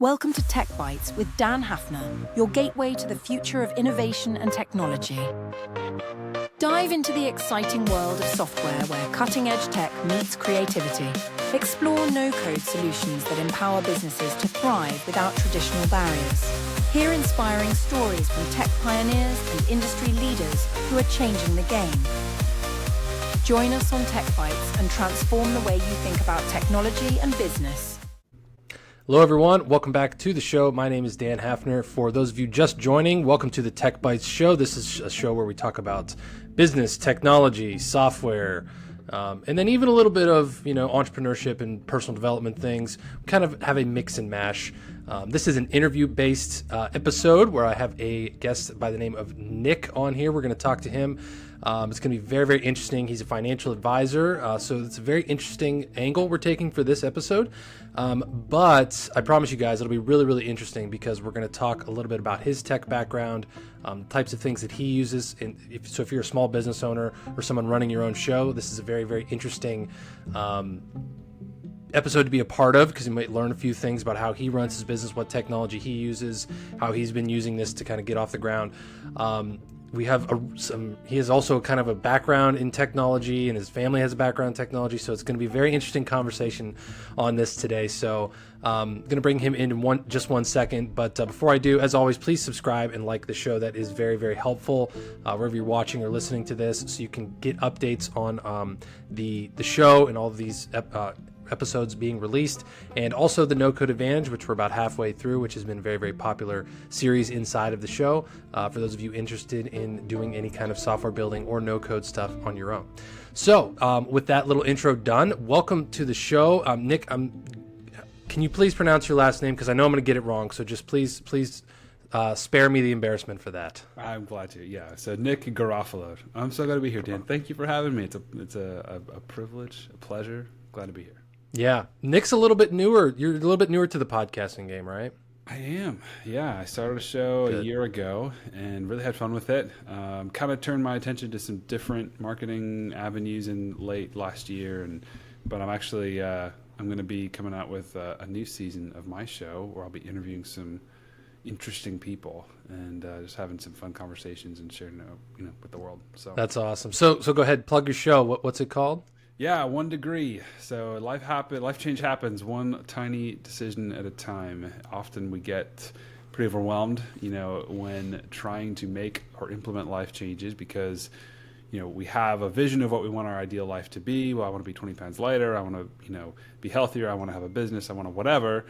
Welcome to Tech Bytes with Dan Hafner, your gateway to the future of innovation and technology. Dive into the exciting world of software where cutting-edge tech meets creativity. Explore no-code solutions that empower businesses to thrive without traditional barriers. Hear inspiring stories from tech pioneers and industry leaders who are changing the game. Join us on Tech Bytes and transform the way you think about technology and business. Hello, everyone. Welcome back to the show. My name is Dan Hafner. For those of you just joining, welcome to the Tech Bytes show. This is a show where we talk about business, technology, software, and then even a little bit of, entrepreneurship and personal development things. We kind of have a mix and mash. This is an interview-based episode where I have a guest by the name of Nick on here. We're going to talk to him. It's going to be very, very interesting. He's a financial advisor, so it's a very interesting angle we're taking for this episode. But I promise you guys it'll be really, really interesting because we're going to talk a little bit about his tech background, types of things that he uses. So if you're a small business owner or someone running your own show, this is a very, very interesting episode to be a part of because you might learn a few things about how he runs his business, what technology he uses, how he's been using this to kind of get off the ground. We have he has also kind of a background in technology, and his family has a background in technology, so it's going to be a very interesting conversation on this today. So I'm going to bring him in just one second, but before I do, as always, please subscribe and like the show. That is very, very helpful wherever you're watching or listening to this, so you can get updates on the show and all of these episodes being released, and also the No Code Advantage, which we're about halfway through, which has been a very, very popular series inside of the show for those of you interested in doing any kind of software building or no code stuff on your own. So with that little intro done, welcome to the show. Nick, can you please pronounce your last name, because I know I'm going to get it wrong, so just please spare me the embarrassment for that. I'm glad to. Yeah. So Nick Garofalo. I'm so glad to be here, Dan. Thank you for having me. It's a privilege, a pleasure. Glad to be here. Yeah. Nick's a little bit newer. You're a little bit newer to the podcasting game, right? I am. Yeah. I started a show a year ago and really had fun with it. Kind of turned my attention to some different marketing avenues in late last year. But I'm actually, I'm going to be coming out with a new season of my show where I'll be interviewing some interesting people and just having some fun conversations and sharing with the world. So that's awesome. So go ahead, plug your show. What's it called? Yeah, 1 degree. So life change happens one tiny decision at a time. Often we get pretty overwhelmed, when trying to make or implement life changes because, we have a vision of what we want our ideal life to be. Well, I want to be 20 pounds lighter. I want to, be healthier. I want to have a business. I want to whatever.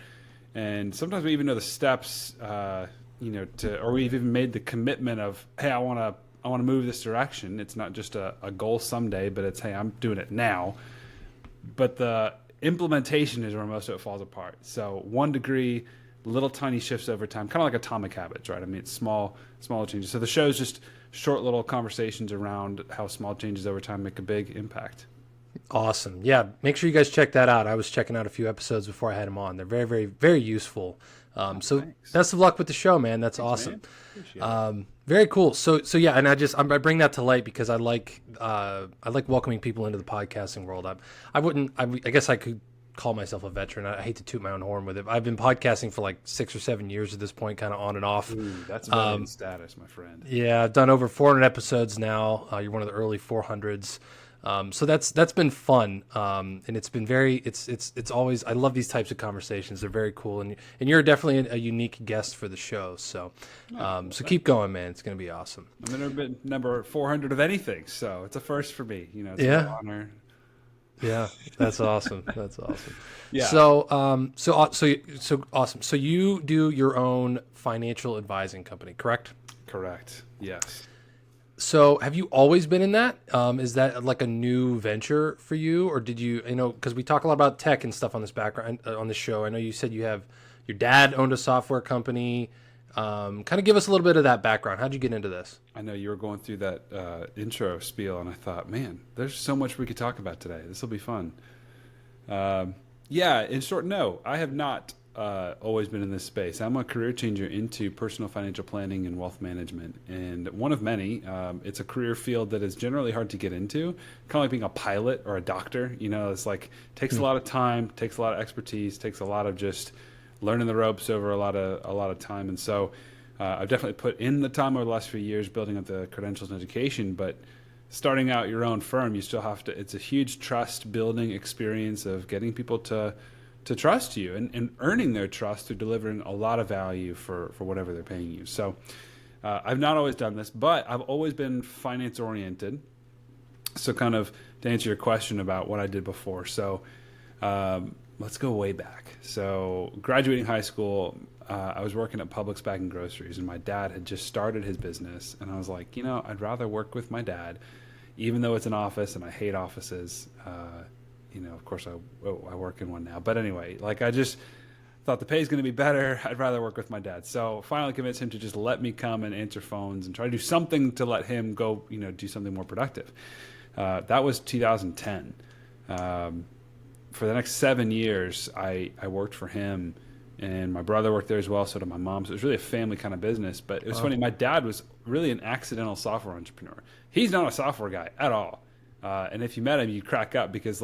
And sometimes we even know the steps, or we've even made the commitment of, hey, I want to move this direction. It's not just a goal someday, but it's, hey, I'm doing it now. But the implementation is where most of it falls apart. So 1 degree, little tiny shifts over time, kind of like atomic habits, right? I mean, it's small changes. So the show is just short little conversations around how small changes over time make a big impact. Awesome. Yeah, make sure you guys check that out. I was checking out a few episodes before I had him on. They're very, very, very useful. So thanks. Best of luck with the show, man. That's awesome. Very cool. So yeah, and I bring that to light because I like welcoming people into the podcasting world. I guess I could call myself a veteran. I hate to toot my own horn with it. I've been podcasting for like 6 or 7 years at this point, kind of on and off. Ooh, that's veteran status, my friend. Yeah, I've done over 400 episodes now. You're one of the early 400s. So that's been fun, and it's been it's always, I love these types of conversations. They're very cool, and you're definitely a unique guest for the show. So keep going, man. It's gonna be awesome. I've never been number 400 of anything, so it's a first for me. It's an honor. Yeah, that's awesome. That's awesome. Yeah. So awesome. So you do your own financial advising company, correct? Correct. Yes. So have you always been in that? Is that like a new venture for you, or did you, because we talk a lot about tech and stuff on this background on this show. I know you said you have your dad owned a software company. Kind of give us a little bit of that background. How'd you get into this? I know you were going through that intro spiel, and I thought, man, there's so much we could talk about today. This will be fun. Yeah, in short, no, I have not always been in this space. I'm a career changer into personal financial planning and wealth management, and one of many. It's a career field that is generally hard to get into, kind of like being a pilot or a doctor. It's like takes a lot of time, takes a lot of expertise, takes a lot of just learning the ropes over a lot of time. And so I've definitely put in the time over the last few years building up the credentials and education. But starting out your own firm, you still have to. It's a huge trust building experience of getting people to trust you and earning their trust through delivering a lot of value for whatever they're paying you. So I've not always done this, but I've always been finance oriented. So kind of to answer your question about what I did before. So let's go way back. So graduating high school, I was working at Publix bagging groceries, and my dad had just started his business. And I was like, I'd rather work with my dad, even though it's an office and I hate offices. Of course I work in one now. But anyway, I just thought the pay is going to be better. I'd rather work with my dad. So finally convinced him to just let me come and answer phones and try to do something to let him go, do something more productive. That was 2010. For the next 7 years, I worked for him, and my brother worked there as well. So did my mom. So it was really a family kind of business. But it was funny. My dad was really an accidental software entrepreneur. He's not a software guy at all. And if you met him, you'd crack up because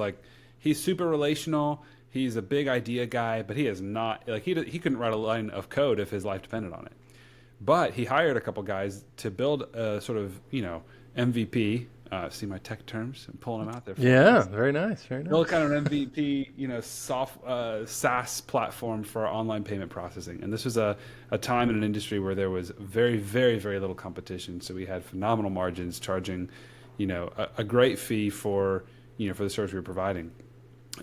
he's super relational. He's a big idea guy, but he is not he couldn't write a line of code if his life depended on it. But he hired a couple guys to build a sort of MVP. See my tech terms? I'm pulling them out there. Yeah, very nice, very nice. Build kind of an MVP, SaaS platform for online payment processing. And this was a time in an industry where there was very, very, very little competition. So we had phenomenal margins, charging, a great fee for the service we were providing,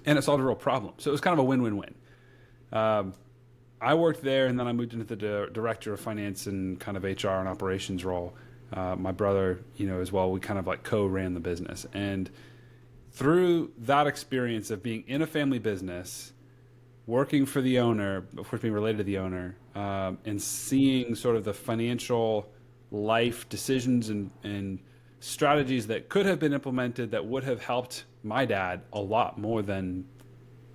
and it solved a real problem. So it was kind of a win-win-win. I worked there, and then I moved into the director of finance and kind of HR and operations role. My brother, as well, we kind of co-ran the business. And through that experience of being in a family business, working for the owner, of course being related to the owner, and seeing sort of the financial life decisions and strategies that could have been implemented that would have helped my dad a lot more than,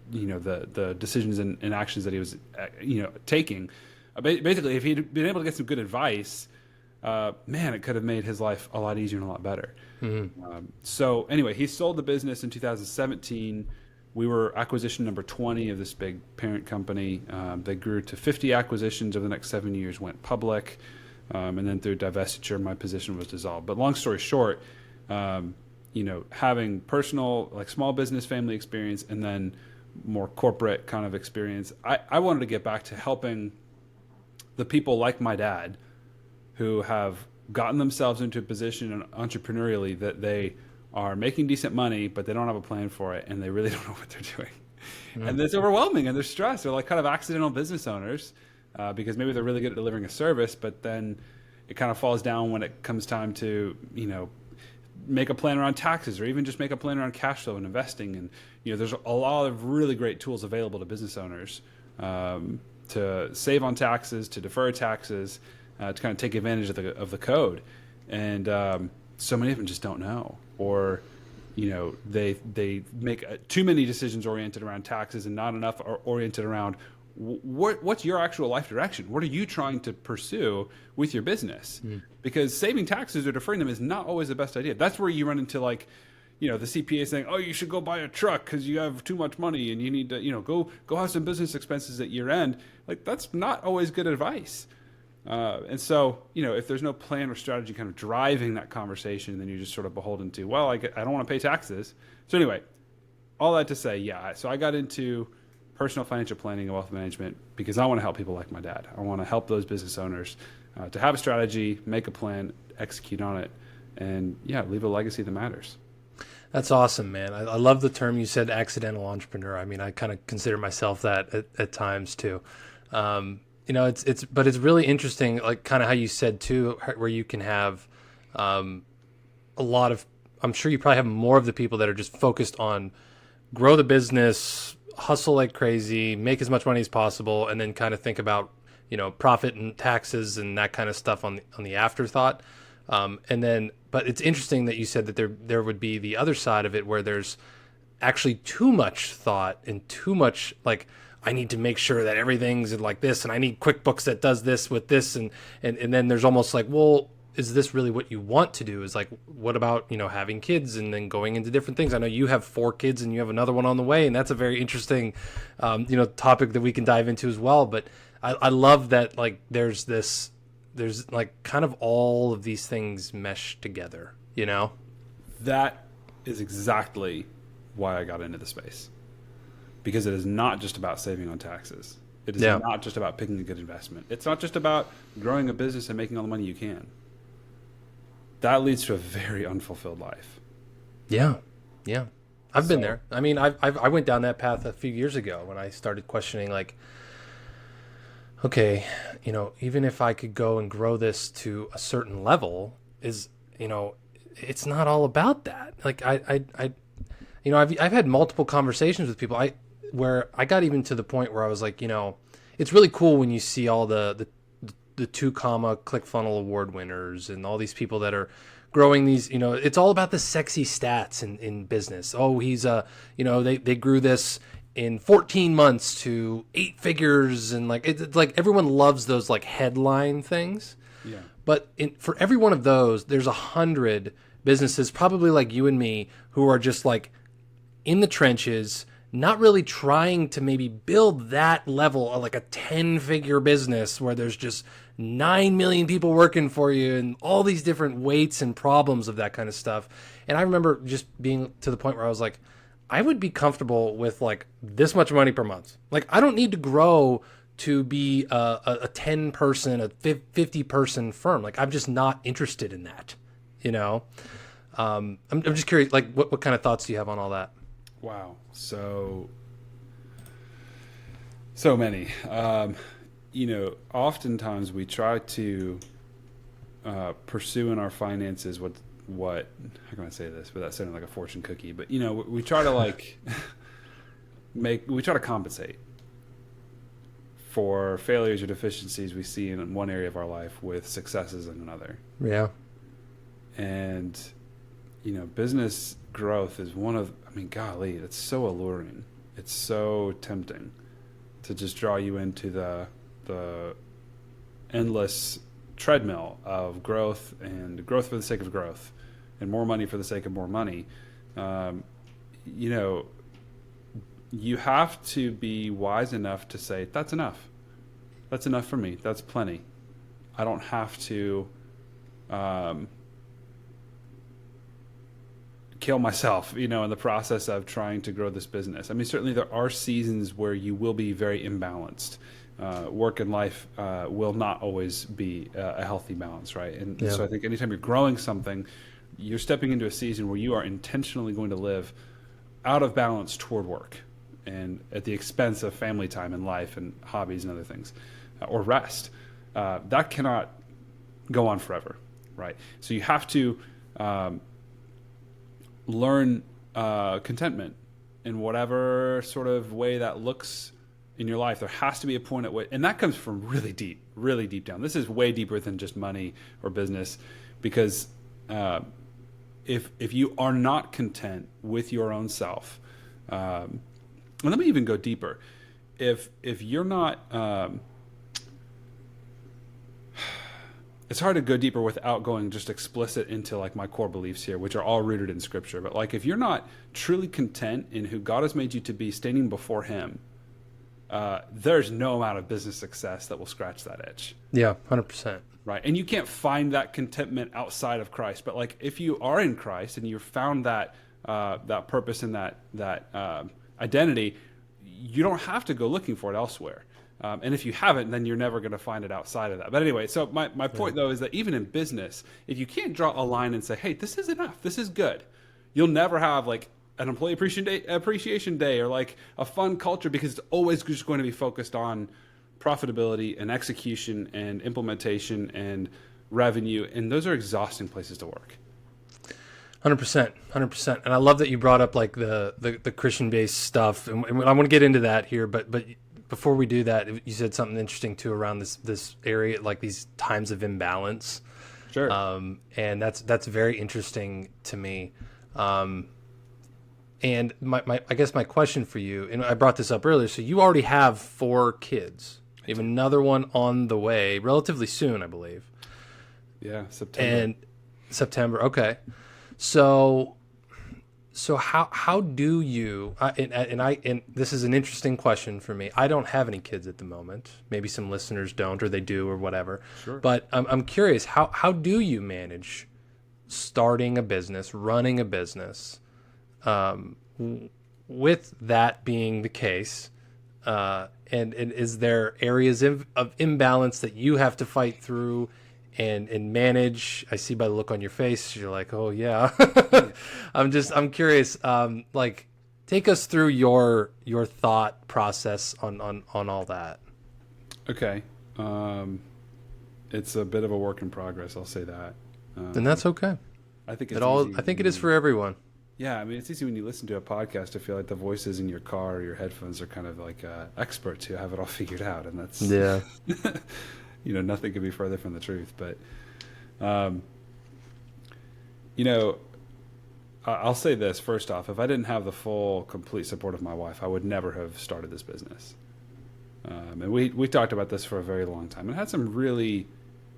the decisions and actions that he was, taking. Basically, if he'd been able to get some good advice, it could have made his life a lot easier and a lot better. Mm-hmm. So anyway, he sold the business in 2017. We were acquisition number 20 of this big parent company. They grew to 50 acquisitions over the next 7 years, went public. And then through divestiture, my position was dissolved. But long story short, having personal, small business family experience and then more corporate kind of experience, I wanted to get back to helping the people like my dad who have gotten themselves into a position entrepreneurially that they are making decent money, but they don't have a plan for it, and they really don't know what they're doing. Mm-hmm. And it's overwhelming, and they're stressed. They're kind of accidental business owners because maybe they're really good at delivering a service, but then it kind of falls down when it comes time to, make a plan around taxes or even just make a plan around cash flow and investing. And, there's a lot of really great tools available to business owners to save on taxes, to defer taxes, to kind of take advantage of the code. And so many of them just don't know, or they make too many decisions oriented around taxes and not enough are oriented around what's your actual life direction. What are you trying to pursue with your business? Because saving taxes or deferring them is not always the best idea. That's where you run into the CPA saying, oh, you should go buy a truck because you have too much money and you need to go have some business expenses at year end. That's not always good advice. And so, if there's no plan or strategy kind of driving that conversation, then you're just sort of beholden to, I don't want to pay taxes. So anyway, all that to say, so I got into personal financial planning and wealth management because I want to help people like my dad. I want to help those business owners to have a strategy, make a plan, execute on it, and leave a legacy that matters. That's awesome, man. I love the term you said, accidental entrepreneur. I mean, I kind of consider myself that at times too. But it's really interesting, kind of how you said too, where you can have a lot of, I'm sure you probably have more of the people that are just focused on grow the business, hustle like crazy, make as much money as possible, and then kind of think about, profit and taxes and that kind of stuff on the afterthought. But it's interesting that you said that there would be the other side of it where there's actually too much thought and too much I need to make sure that everything's like this, and I need QuickBooks that does this with this, and then there's almost is this really what you want to do? Is like, what about, having kids and then going into different things? I know you have 4 kids and you have another one on the way, and that's a very interesting, topic that we can dive into as well. But I love that, like, there's like kind of all of these things mesh together, That is exactly why I got into the space, because it is not just about saving on taxes. It is not just about picking a good investment. It's not just about growing a business and making all the money you can. That leads to a very unfulfilled life. Yeah. I've been there. I mean, I went down that path a few years ago when I started questioning, like, okay, even if I could go and grow this to a certain level, it's not all about that. Like I've had multiple conversations with people where I got even to the point where I was like, it's really cool when you see all the 2 ClickFunnels award winners and all these people that are growing these, it's all about the sexy stats in business. Oh, he's they grew this in 14 months to 8 figures, and like it's like everyone loves those like headline things. Yeah. But for every one of those, there's 100 businesses, probably like you and me, who are just like in the trenches, not really trying to maybe build that level of like a 10-figure business where there's just 9 million people working for you and all these different weights and problems of that kind of stuff. And I remember just being to the point where I was like, I would be comfortable with like this much money per month. Like, I don't need to grow to be a 10-person, a 50-person firm. Like, I'm just not interested in that, I'm just curious, like, what kind of thoughts do you have on all that? Wow. So many. Oftentimes we try to pursue in our finances what how can I say this without sounding like a fortune cookie? But we try to like we try to compensate for failures or deficiencies we see in one area of our life with successes in another. Yeah. And business growth is golly, it's so alluring. It's so tempting to just draw you into the endless treadmill of growth and growth for the sake of growth and more money for the sake of more money. You have to be wise enough to say, that's enough. That's enough for me. That's plenty. I don't have to kill myself, in the process of trying to grow this business. I mean, certainly there are seasons where you will be very imbalanced. Work and life will not always be a healthy balance, right? And so I think anytime you're growing something, you're stepping into a season where you are intentionally going to live out of balance toward work and at the expense of family time and life and hobbies and other things, or rest. That cannot go on forever, right? So you have to learn contentment in whatever sort of way that looks in your life. There has to be a point at which, and that comes from really deep down. This is way deeper than just money or business, because if you are not content with your own self, and let me even go deeper. If you're not, it's hard to go deeper without going just explicit into like my core beliefs here, which are all rooted in Scripture. But like, if you're not truly content in who God has made you to be, standing before Him, there's no amount of business success that will scratch that itch. Yeah, 100%. Right. And you can't find that contentment outside of Christ. But like, if you are in Christ and you've found that that purpose and that identity, you don't have to go looking for it elsewhere. And if you haven't, then you're never going to find it outside of that. But anyway, so my point, though, is that even in business, if you can't draw a line and say, hey, this is enough, this is good, you'll never have like an employee appreciation day or like a fun culture, because it's always just going to be focused on profitability and execution and implementation and revenue. And those are exhausting places to work. 100%. And I love that you brought up like the Christian-based stuff. And I want to get into that here, but before we do that, you said something interesting too around this area, like these times of imbalance. Sure. And that's very interesting to me. And I guess my question for you, and I brought this up earlier, so you already have 4 kids. You have another one on the way relatively soon, I believe. Yeah, September. And September. Okay. So how do you and this is an interesting question for me. I don't have any kids at the moment. Maybe some listeners don't, or they do, or whatever. Sure. But I'm curious, how do you manage starting a business, running a business, with that being the case? And is there areas of imbalance that you have to fight through and manage? I see by the look on your face, you're like, oh yeah. I'm curious. Like, take us through your thought process on all that. Okay. It's a bit of a work in progress. I'll say that. And that's okay. I think it's I think it is for everyone. Yeah, I mean, it's easy when you listen to a podcast to feel like the voices in your car or your headphones are kind of like experts who have it all figured out, and that's nothing could be further from the truth. But I'll say this first off: if I didn't have the full, complete support of my wife, I would never have started this business. And we talked about this for a very long time and had some really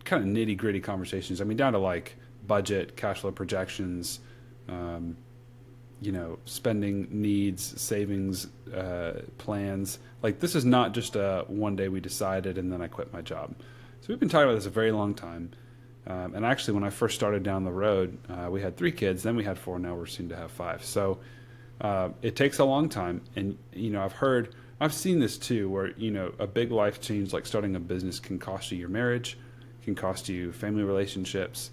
kind of nitty gritty conversations. I mean, down to like budget, cash flow projections. Spending needs, savings, plans. Like, this is not just a one day we decided and then I quit my job. So we've been talking about this a very long time. And actually, when I first started down the road, we had 3 kids, then we had 4, now we're soon to have 5. So it takes a long time. And, I've seen this too, where, a big life change like starting a business can cost you your marriage, can cost you family relationships.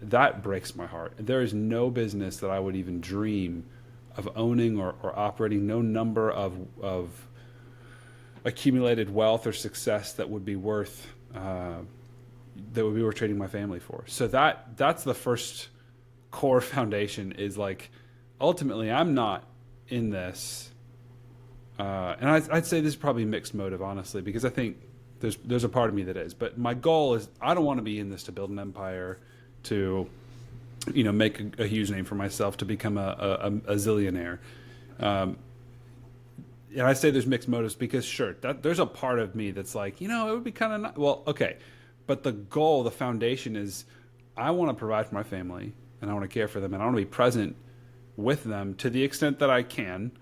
That breaks my heart. There is no business that I would even dream of owning or operating, no number of accumulated wealth or success that would be worth trading my family for. So that's the first core foundation, is like, ultimately I'm not in this. And I'd say this is probably mixed motive, honestly, because I think there's a part of me that is. But my goal is, I don't want to be in this to build an empire, to make a huge name for myself, to become a zillionaire. And I say there's mixed motives because, sure, there's a part of me that's like, it would be kind of nice. Well, okay, but the goal, the foundation is, I want to provide for my family and I want to care for them and I want to be present with them to the extent that I can,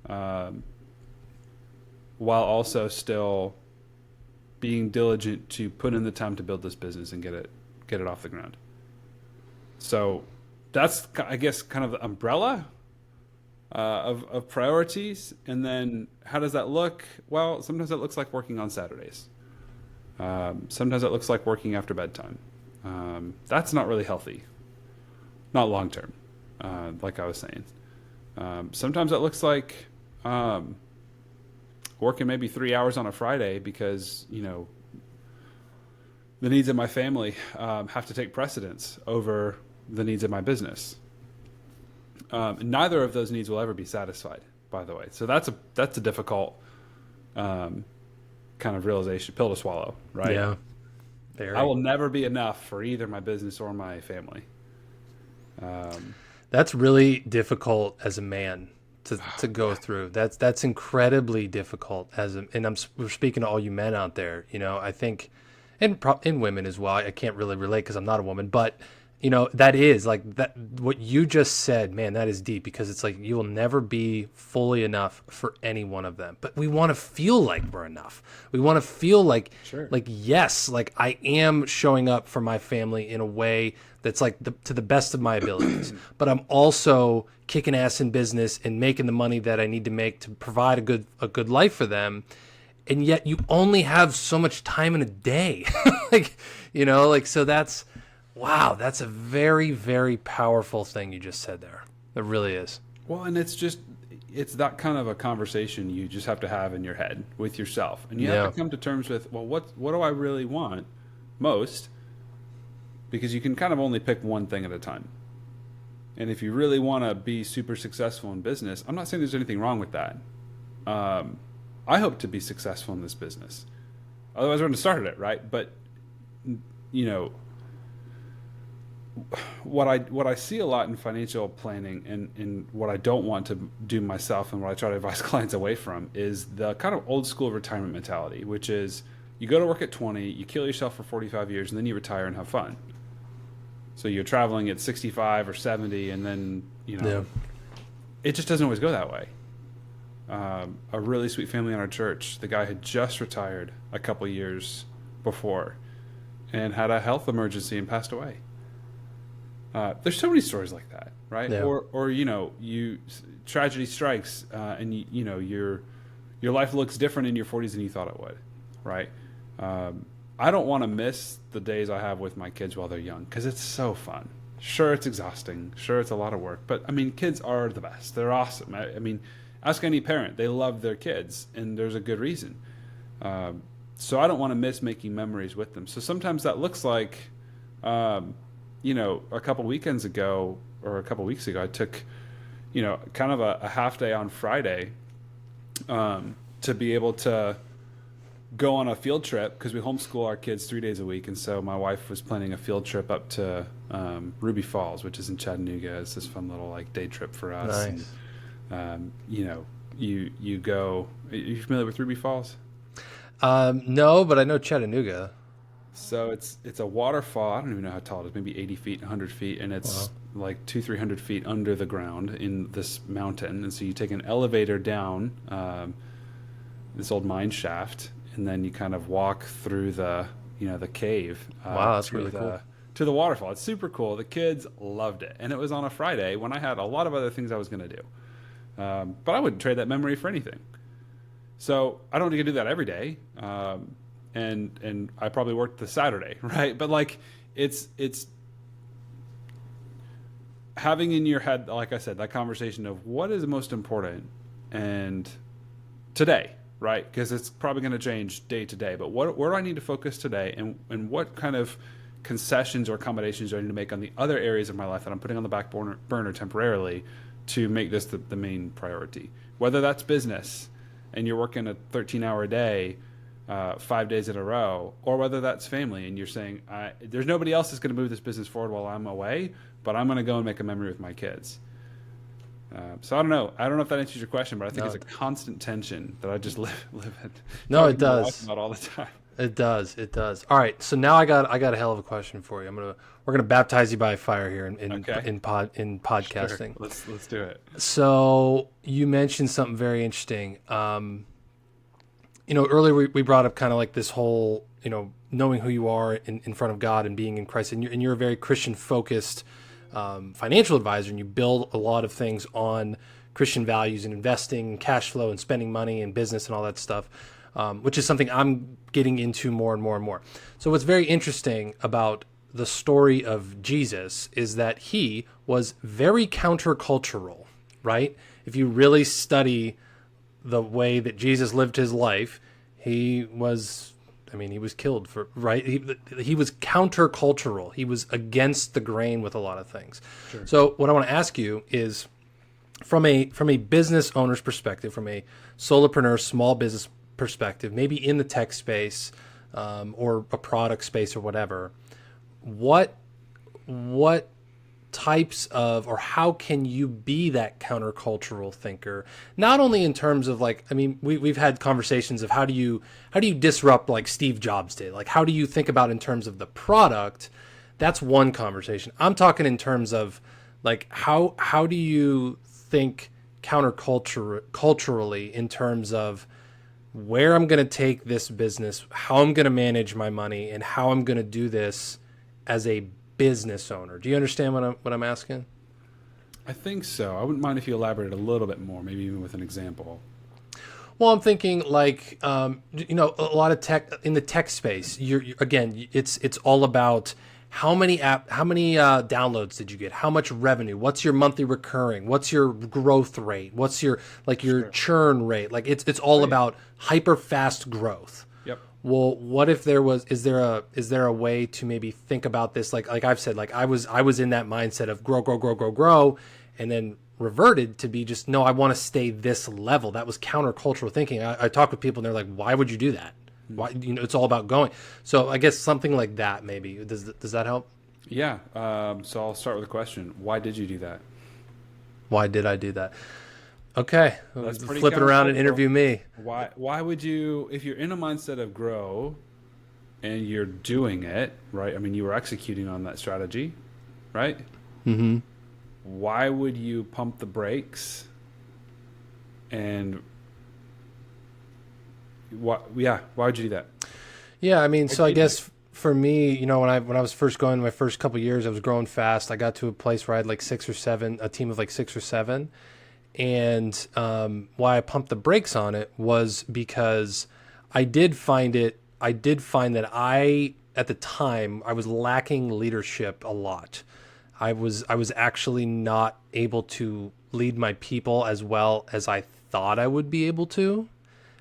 while also still being diligent to put in the time to build this business and get it off the ground. So that's, I guess, kind of the umbrella of priorities. And then how does that look? Well, sometimes it looks like working on Saturdays. Sometimes it looks like working after bedtime. That's not really healthy, not long term, like I was saying. Sometimes it looks like working maybe 3 hours on a Friday because, the needs of my family have to take precedence over the needs of my business. Neither of those needs will ever be satisfied, by the way. So that's a difficult kind of realization, pill to swallow, right? Yeah. Very. I will never be enough for either my business or my family. That's really difficult as a man to go through. That's incredibly difficult we're speaking to all you men out there. I think, and women as well. I can't really relate because I'm not a woman, but that is like that. What you just said, man, that is deep, because it's like you will never be fully enough for any one of them. But we want to feel like we're enough. We want to feel like, sure, like, yes, like I am showing up for my family in a way that's like to the best of my abilities. But I'm also kicking ass in business and making the money that I need to make to provide a good life for them. And yet you only have so much time in a day. So that's, wow, that's a very, very powerful thing you just said there. It really is. Well, and it's that kind of a conversation you just have to have in your head with yourself. And you have to come to terms with, well, what do I really want most? Because you can kind of only pick one thing at a time. And if you really want to be super successful in business, I'm not saying there's anything wrong with that. I hope to be successful in this business. Otherwise, I wouldn't have started it, right? But, what I see a lot in financial planning and what I don't want to do myself and what I try to advise clients away from is the kind of old school retirement mentality, which is, you go to work at 20, you kill yourself for 45 years, and then you retire and have fun. So you're traveling at 65 or 70, and then, it just doesn't always go that way. A really sweet family in our church, the guy had just retired a couple years before and had a health emergency and passed away. There's so many stories like that, right? Yeah. Or tragedy strikes, and your life looks different in your 40s than you thought it would, right? I don't want to miss the days I have with my kids while they're young, because it's so fun. Sure, it's exhausting. Sure, it's a lot of work. But, I mean, kids are the best. They're awesome. I mean, ask any parent. They love their kids, and there's a good reason. So I don't want to miss making memories with them. So sometimes that looks like, a couple weekends ago or a couple weeks ago, I took, kind of a half day on Friday to be able to go on a field trip, because we homeschool our kids 3 days a week. And so my wife was planning a field trip up to Ruby Falls, which is in Chattanooga. It's this fun little day trip for us. Nice. And, you go, are you familiar with Ruby Falls? No, but I know Chattanooga. So it's a waterfall. I don't even know how tall it is, maybe 80 feet, 100 feet. And it's like 200-300 feet under the ground in this mountain. And so you take an elevator down this old mine shaft, and then you kind of walk through the cave. Wow, that's really cool. To the waterfall. It's super cool. The kids loved it. And it was on a Friday when I had a lot of other things I was going to do. But I wouldn't trade that memory for anything. So I don't get to do that every day. And I probably worked the Saturday, right? But it's having in your head, like I said, that conversation of what is the most important and today, right? Because it's probably going to change day to day. But where do I need to focus today, and what kind of concessions or accommodations do I need to make on the other areas of my life that I'm putting on the back burner temporarily to make this the main priority? Whether that's business and you're working a 13-hour day 5 days in a row, or whether that's family and you're saying, there's nobody else that's going to move this business forward while I'm away, but I'm going to go and make a memory with my kids. So I don't know if that answers your question, but I think it's a constant tension that I just live in. No, it does. Not all the time. It does. All right. So now I got a hell of a question for you. We're gonna baptize you by fire here in podcasting. Sure. Let's do it. So you mentioned something very interesting. Earlier we brought up kind of like this whole, knowing who you are in front of God and being in Christ, and you're a very Christian focused financial advisor, and you build a lot of things on Christian values and investing, cash flow, and spending money and business and all that stuff, which is something I'm getting into more and more and more. So what's very interesting about the story of Jesus is that he was very countercultural, right? If you really study the way that Jesus lived his life, he was killed for, right? He was countercultural. He was against the grain with a lot of things. Sure. So what I want to ask you is, from a business owner's perspective, from a solopreneur, small business perspective, maybe in the tech space or a product space or whatever, what types of, or how can you be that countercultural thinker? Not only in terms of we've had conversations of how do you disrupt like Steve Jobs did, like how do you think about in terms of the product? That's one conversation. I'm talking in terms of like how do you think culturally in terms of where I'm going to take this business, how I'm going to manage my money, and how I'm going to do this as a business owner. Do you understand what I'm asking? I think so. I wouldn't mind if you elaborated a little bit more, maybe even with an example. Well, I'm thinking like, a lot of tech in the tech space. Again, it's all about how many downloads did you get? How much revenue? What's your monthly recurring? What's your growth rate? What's your churn rate? Like it's all about hyper fast growth. Yep. Well, what if is there a way to maybe think about this? Like I've said, like I was in that mindset of grow, and then reverted to be just, no, I want to stay this level. That was countercultural thinking. I talk with people and they're like, why would you do that? Why, it's all about going. So I guess something like that, maybe. Does that help? Yeah. So I'll start with a question. Why did you do that? Why did I do that? Okay. That's Flip it around and interview me. Why would you, if you're in a mindset of grow, and you're doing it, right? I mean, you were executing on that strategy, right? Mm-hmm. Why would you pump the brakes? And why would you do that? Yeah, I mean, so I guess for me, you know, when I was first going my first couple of years, I was growing fast. I got to a place where I had like a team of like 6 or 7. And why I pumped the brakes on it was because I did find that at the time, I was lacking leadership a lot. I was actually not able to lead my people as well as I thought I would be able to.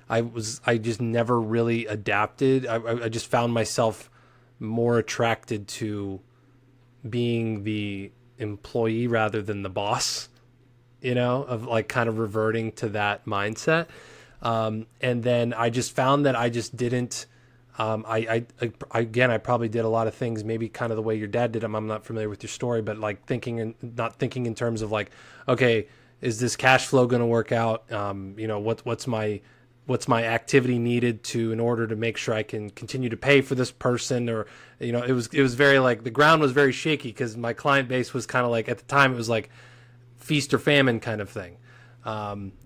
I just never really adapted. I just found myself more attracted to being the employee rather than the boss, you know, of like kind of reverting to that mindset. And then I just found that I just didn't, I probably did a lot of things, maybe kind of the way your dad did them. I'm not familiar with your story, but like not thinking in terms of like, okay, is this cash flow going to work out? You know, what's my activity needed in order to make sure I can continue to pay for this person? Or, you know, it was very like the ground was very shaky because my client base was kind of like, at the time it was like feast or famine kind of thing.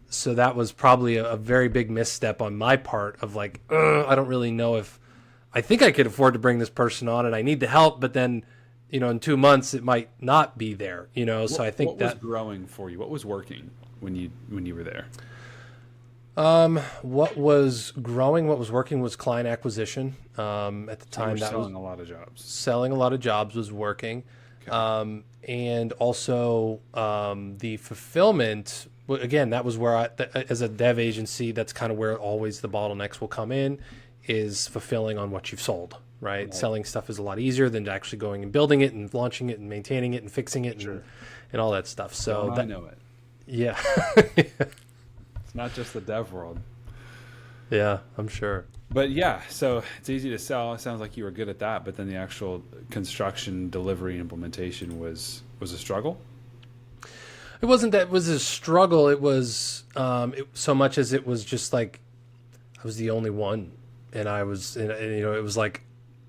So that was probably a very big misstep on my part of like, I don't really know if I think I could afford to bring this person on and I need the help, but then, you know, in 2 months it might not be there, you know? So I think what was growing for you? What was working when you were there? What was working was client acquisition. At the time, that selling a lot of jobs. Selling a lot of jobs was working. Okay. And also, the fulfillment, again, that was where as a dev agency, that's kind of where always the bottlenecks will come in, is fulfilling on what you've sold, right? Selling stuff is a lot easier than actually going and building it and launching it and maintaining it and fixing it and all that stuff. So I know it. Yeah. It's not just the dev world. Yeah, I'm sure. But yeah, so it's easy to sell. It sounds like you were good at that, but then the actual construction, delivery, implementation was a struggle. It wasn't that it was a struggle. It was so much as it was just like I was the only one, and you know, it was like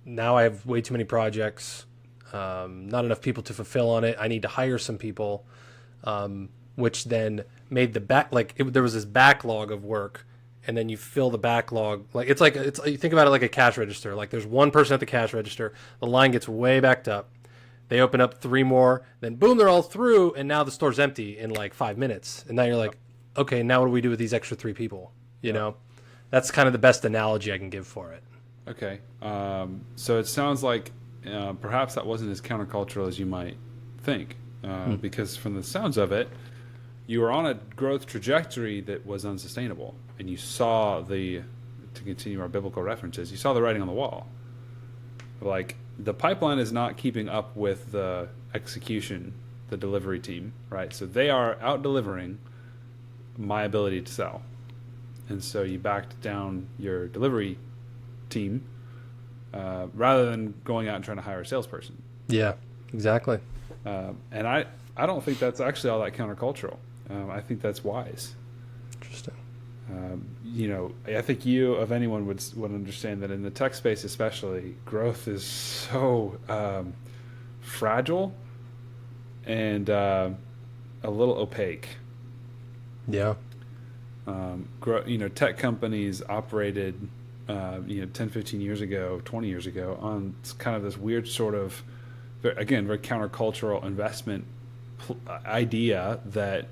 now I have way too many projects, not enough people to fulfill on it. I need to hire some people, which then made there was this backlog of work. And then you fill the backlog. Like you think about it like a cash register. Like there's one person at the cash register. The line gets way backed up. They open up 3 more. Then boom, they're all through. And now the store's empty in like 5 minutes. And now you're like, okay, now what do we do with these extra 3 people? You know, that's kind of the best analogy I can give for it. Okay. So it sounds like perhaps that wasn't as countercultural as you might think, because from the sounds of it, you were on a growth trajectory that was unsustainable, and you saw to continue our biblical references, you saw the writing on the wall. Like, the pipeline is not keeping up with the execution, the delivery team, right? So they are out delivering my ability to sell. And so you backed down your delivery team rather than going out and trying to hire a salesperson. Yeah, exactly. And I don't think that's actually all that countercultural. I think that's wise. Interesting. You know, I think you, of anyone, would understand that in the tech space especially, growth is so fragile and a little opaque. Yeah. Tech companies operated, 10, 15 years ago, 20 years ago on kind of this weird sort of, again, very countercultural investment idea that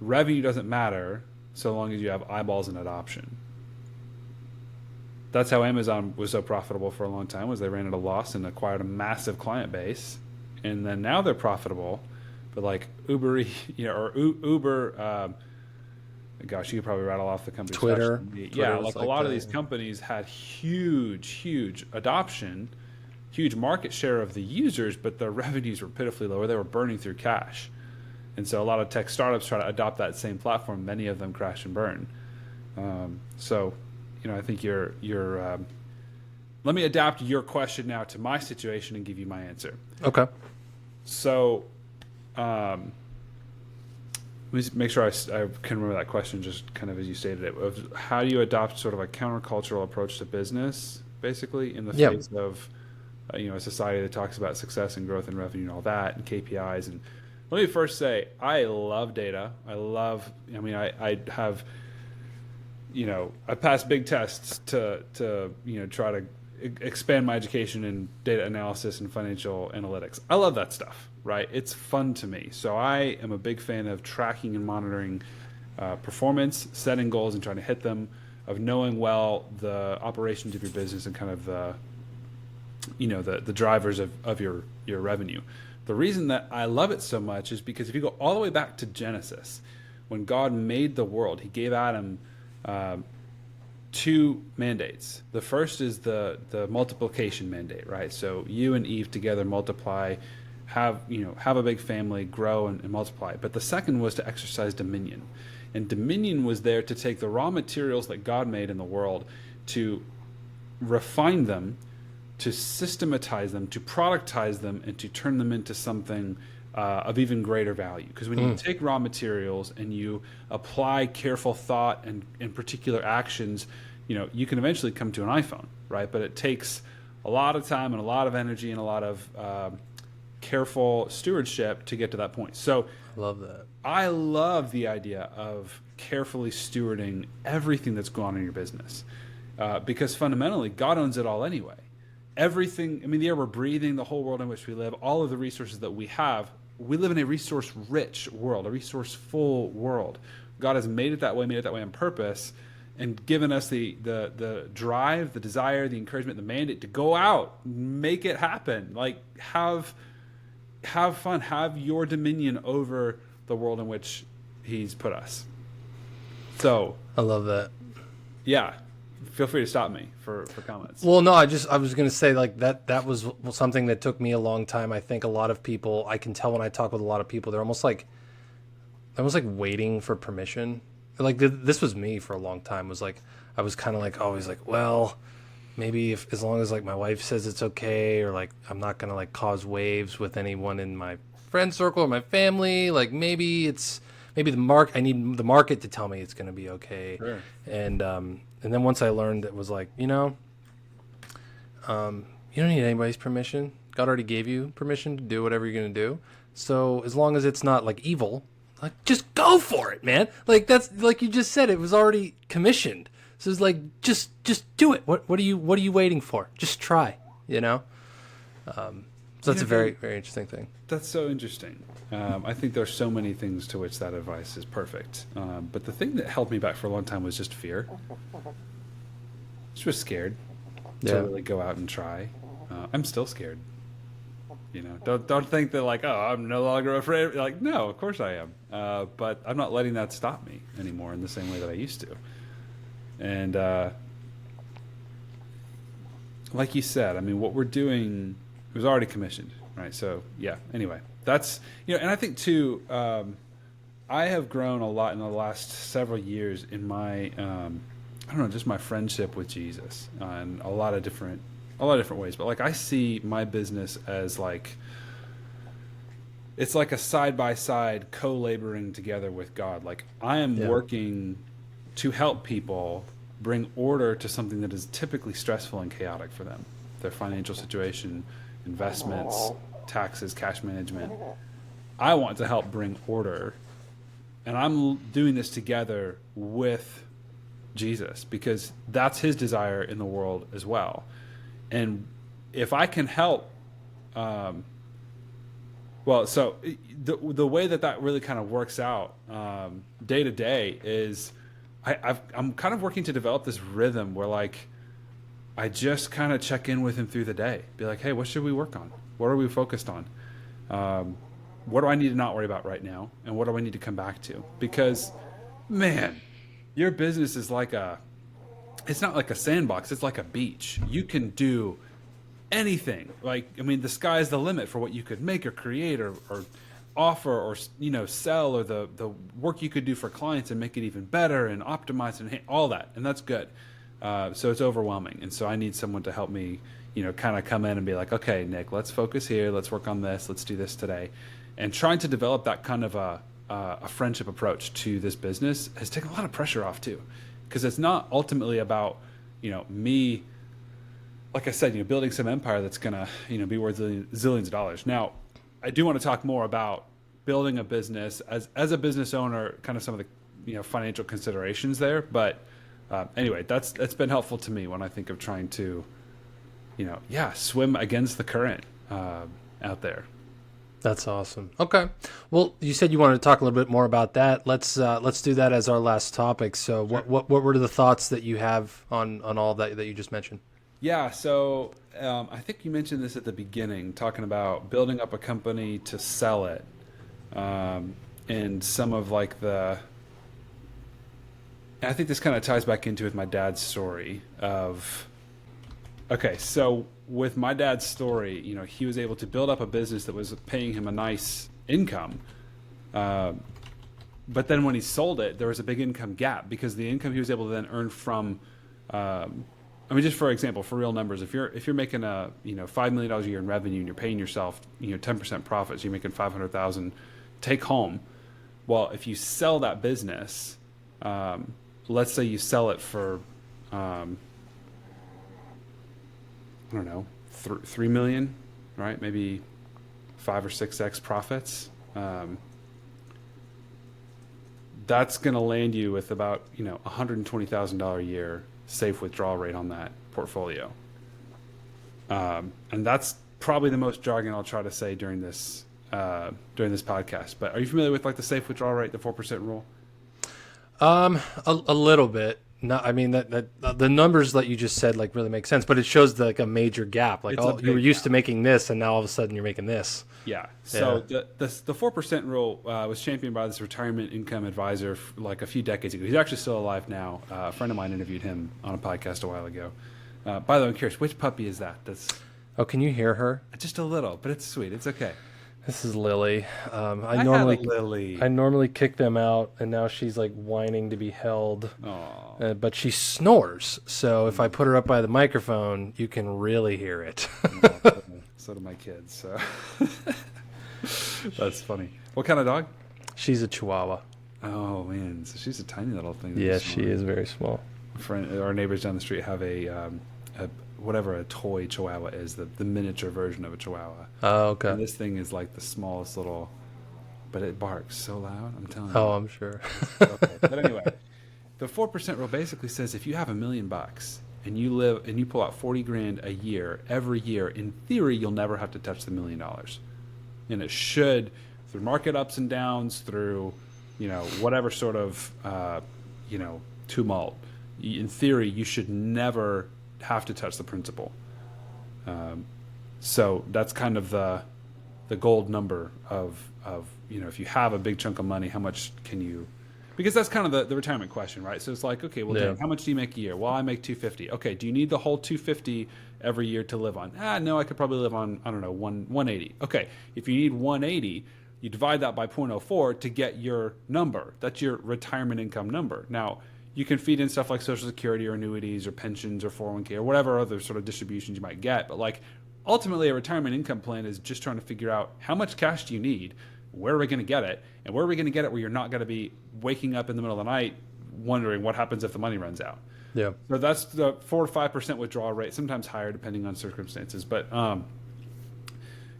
revenue doesn't matter so long as you have eyeballs and adoption. That's how Amazon was so profitable for a long time, was they ran at a loss and acquired a massive client base, and then now they're profitable. But like Uber, Uber, gosh, you could probably rattle off the companies. Twitter, like a lot of these companies had huge adoption, huge market share of the users, but their revenues were pitifully lower. They were burning through cash. And so a lot of tech startups try to adopt that same platform. Many of them crash and burn. I think you're let me adapt your question now to my situation and give you my answer. Okay. So let me make sure I can remember that question just kind of as you stated it. Of how do you adopt sort of a countercultural approach to business basically, in the Yeah. face of a society that talks about success and growth and revenue and all that and KPIs. And let me first say, I love data. I have, I passed big tests to try to expand my education in data analysis and financial analytics. I love that stuff, right? It's fun to me. So I am a big fan of tracking and monitoring performance, setting goals and trying to hit them, of knowing well the operations of your business and kind of the drivers of your revenue. The reason that I love it so much is because if you go all the way back to Genesis, when God made the world, he gave Adam two mandates. The first is the multiplication mandate, right? So you and Eve together multiply, have a big family, grow and multiply. But the second was to exercise dominion. And dominion was there to take the raw materials that God made in the world, to refine them, to systematize them, to productize them, and to turn them into something of even greater value. Because when you take raw materials and you apply careful thought and particular actions, you can eventually come to an iPhone, right? But it takes a lot of time and a lot of energy and a lot of careful stewardship to get to that point. So Love that. I love the idea of carefully stewarding everything that's going on in your business, because fundamentally, God owns it all anyway. Everything, the air we're breathing, the whole world in which we live, all of the resources that we have, we live in a resource-rich world, a resourceful world. God has made it that way on purpose, and given us the drive, the desire, the encouragement, the mandate to go out, make it happen. Like, have fun, have your dominion over the world in which he's put us. So I love that. Yeah. Feel free to stop me for comments. Well, no, I was going to say, like, that was something that took me a long time. I think a lot of people, I can tell when I talk with a lot of people, they're almost like waiting for permission. Like, this was me for a long time. Was like, I was kind of like always like, well, maybe as long as like my wife says it's okay, or like I'm not going to like cause waves with anyone in my friend circle or my family. Like maybe I need the market to tell me it's going to be okay. Sure. And then once I learned, it was like, you don't need anybody's permission. God already gave you permission to do whatever you're going to do. So as long as it's not like evil, like just go for it, man. Like that's like you just said, it was already commissioned. So it's like, just do it. What are you waiting for? Just try, So that's a very, very interesting thing. That's so interesting. I think there's so many things to which that advice is perfect. But the thing that held me back for a long time was just fear. Just was scared to really go out and try. I'm still scared. Don't think that like, oh, I'm no longer afraid. Like, no, of course I am. But I'm not letting that stop me anymore in the same way that I used to. And like you said, what we're doing was already commissioned, right? So yeah. Anyway, that's and I think too, I have grown a lot in the last several years in my just my friendship with Jesus, in a lot of different ways. But like I see my business as like it's like a side by side co-laboring together with God. Like I am working to help people bring order to something that is typically stressful and chaotic for them, their financial situation, investments, taxes, cash management. I want to help bring order, and I'm doing this together with Jesus because that's his desire in the world as well. And if I can help, so the way that really kind of works out day to day is I'm kind of working to develop this rhythm where like I just kind of check in with him through the day, be like, hey, what should we work on? What are we focused on? What do I need to not worry about right now? And what do I need to come back to? Because, man, your business is it's not like a sandbox. It's like a beach. You can do anything. Like, the sky is the limit for what you could make or create or offer or, sell, or the work you could do for clients and make it even better and optimize and all that. And that's good. So it's overwhelming. And so I need someone to help me, kind of come in and be like, okay, Nick, let's focus here. Let's work on this. Let's do this today. And trying to develop that kind of a friendship approach to this business has taken a lot of pressure off too. Because it's not ultimately about, me like I said, building some empire that's going to, be worth zillions of dollars. Now, I do want to talk more about building a business as a business owner, kind of some of the, financial considerations there. But anyway, that's been helpful to me when I think of trying to, swim against the current out there. That's awesome. Okay. Well, you said you wanted to talk a little bit more about that. Let's do that as our last topic. So Sure. what were the thoughts that you have on all that you just mentioned? Yeah. So I think you mentioned this at the beginning, talking about building up a company to sell it. And some of I think this kind of ties back into with my dad's story of, okay, so with my dad's story, he was able to build up a business that was paying him a nice income. But then when he sold it, there was a big income gap because the income he was able to then earn from, just for example, for real numbers, if you're making $5 million a year in revenue and you're paying yourself, 10% profits, you're making $500,000 take home. Well, if you sell that business, let's say you sell it for, I don't know, 3 million, right? Maybe 5 or 6x profits. That's going to land you with about, $120,000 a year safe withdrawal rate on that portfolio. And that's probably the most jargon I'll try to say during this podcast. But are you familiar with the safe withdrawal rate, the 4% rule? A little bit. No, I mean that the numbers that you just said really make sense, but it shows a major gap. You were used to making this, and now all of a sudden you're making this. Yeah. So the 4% rule was championed by this retirement income advisor a few decades ago. He's actually still alive now. A friend of mine interviewed him on a podcast a while ago. By the way, I'm curious, which puppy is that? Oh, can you hear her? Just a little, but it's sweet. It's okay. This is Lily. I normally kick them out, and now she's whining to be held. But she snores, so if I put her up by the microphone, you can really hear it. So do my kids. So that's funny. What kind of dog? She's a Chihuahua. Oh man, so she's a tiny little thing. Yeah, she is very small. Our neighbors down the street have a toy Chihuahua is, the miniature version of a Chihuahua. Oh, okay. And this thing is the smallest little, but it barks so loud, I'm telling you. Oh, I'm sure. Okay. But anyway, the 4% rule basically says if you have $1 million and you pull out 40 grand a year, every year, in theory, you'll never have to touch the $1 million. And it should, through market ups and downs, through, whatever sort of, tumult, in theory, you should never have to touch the principal. So that's kind of the gold number of if you have a big chunk of money, how much can you, because that's kind of the retirement question, right? So it's okay, well, Dan, how much do you make a year? Well, I make $250. Okay, do you need the whole $250 every year to live on? No, I could probably live on, I don't know, 180. Okay, if you need 180, you divide that by 0.04 to get your number. That's your retirement income number. Now, you can feed in stuff like Social Security or annuities or pensions or 401k or whatever other sort of distributions you might get. But ultimately, a retirement income plan is just trying to figure out how much cash do you need, where are we going to get it, and where are we going to get it where you're not going to be waking up in the middle of the night wondering what happens if the money runs out. Yeah. So that's the 4 to 5% withdrawal rate, sometimes higher depending on circumstances. But,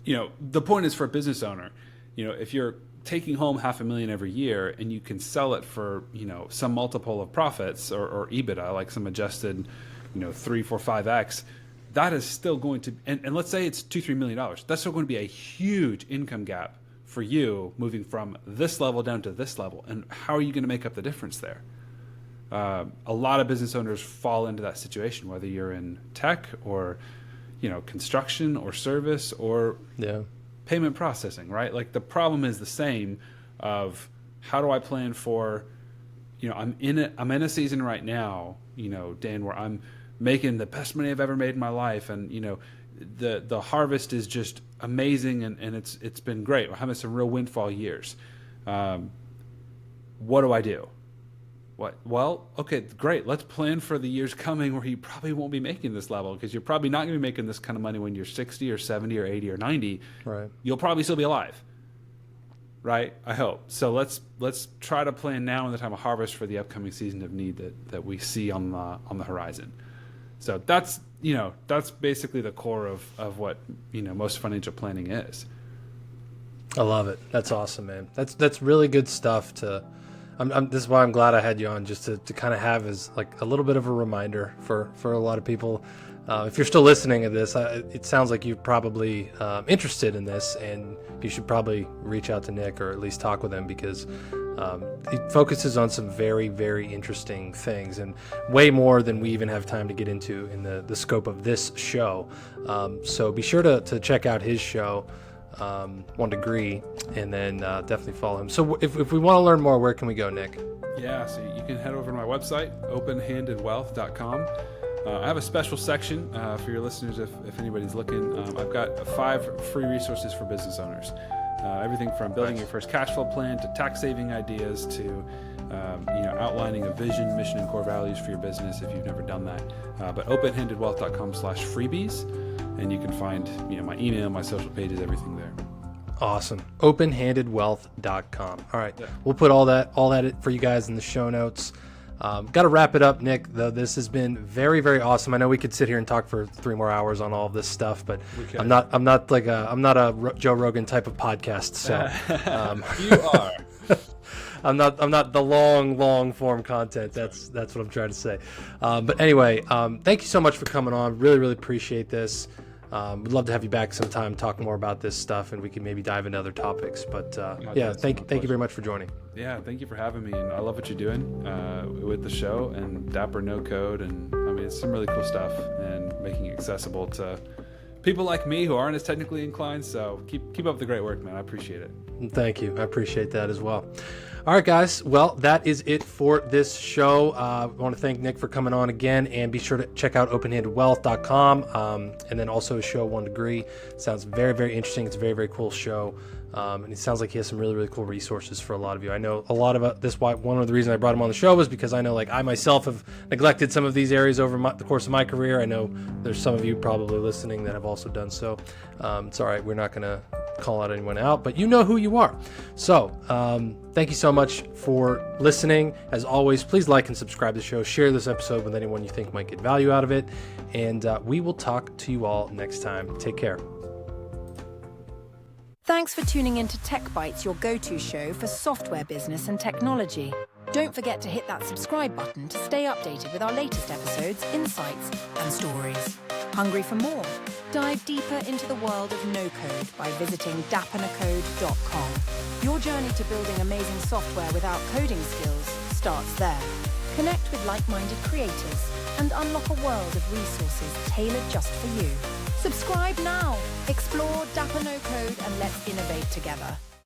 the point is for a business owner, if you're taking home $500,000 every year and you can sell it for, some multiple of profits or EBITDA, some adjusted, 3, 4, 5x, that is still going to, and let's say it's $2-3 million, that's still going to be a huge income gap for you moving from this level down to this level. And how are you going to make up the difference there? A lot of business owners fall into that situation, whether you're in tech or, construction or service or payment processing, right? The problem is the same of how do I plan for, I'm in a season right now, Dan, where I'm making the best money I've ever made in my life. And, the harvest is just amazing and it's been great. We're having some real windfall years. What do I do? Well, okay, great. Let's plan for the years coming where you probably won't be making this level, because you're probably not going to be making this kind of money when you're 60 or 70 or 80 or 90. Right. You'll probably still be alive. Right? I hope. So let's try to plan now in the time of harvest for the upcoming season of need that we see on the horizon. So that's that's basically the core of what, most financial planning is. I love it. That's awesome, man. That's really good stuff this is why I'm glad I had you on, just to kind of have as like a little bit of a reminder for a lot of people. If you're still listening to this, it sounds like you're probably interested in this, and you should probably reach out to Nick or at least talk with him, because he focuses on some very, very interesting things, and way more than we even have time to get into in the scope of this show. So be sure to check out his show, 1 Degree, and then definitely follow him. So if we want to learn more, where can we go, Nick? Yeah, so you can head over to my website, openhandedwealth.com. I have a special section for your listeners if anybody's looking. I've got 5 free resources for business owners. Everything from building your first cash flow plan to tax saving ideas to outlining a vision, mission, and core values for your business if you've never done that. But openhandedwealth.com/freebies. And you can find my email, my social pages, everything there. Awesome. Openhandedwealth.com. All right. Yeah. We'll put all that for you guys in the show notes. Got to wrap it up, Nick, though. This has been very, very awesome. I know we could sit here and talk for 3 more hours on all of this stuff, but I'm not a Joe Rogan type of podcast. So you are. I'm not the long form content. That's what I'm trying to say. But anyway, thank you so much for coming on. Really, really appreciate this. We'd love to have you back sometime, talk more about this stuff, and we can maybe dive into other topics. But thank you very much for joining. Yeah, thank you for having me, and I love what you're doing with the show and Dapper No Code, and I mean it's some really cool stuff, and making it accessible to people like me who aren't as technically inclined. So keep up the great work, man. I appreciate it. Thank you. I appreciate that as well. All right, guys. Well, that is it for this show. I want to thank Nick for coming on again, and be sure to check out openhandedwealth.com, and then also his show 1 Degree. Sounds very, very interesting. It's a very, very cool show. And it sounds like he has some really, really cool resources for a lot of you. I know a lot of this. One of the reasons I brought him on the show was because I know, I myself have neglected some of these areas over the course of my career. I know there's some of you probably listening that have also done so. It's all right. We're not going to call out anyone out, but you know who you are. So thank you so much for listening. As always, please like and subscribe to the show. Share this episode with anyone you think might get value out of it. And we will talk to you all next time. Take care. Thanks for tuning in to Tech Bytes, your go-to show for software business and technology. Don't forget to hit that subscribe button to stay updated with our latest episodes, insights, and stories. Hungry for more? Dive deeper into the world of no-code by visiting dapnacode.com. Your journey to building amazing software without coding skills starts there. Connect with like-minded creators and unlock a world of resources tailored just for you. Subscribe now. Explore Dapper No Code and let's innovate together.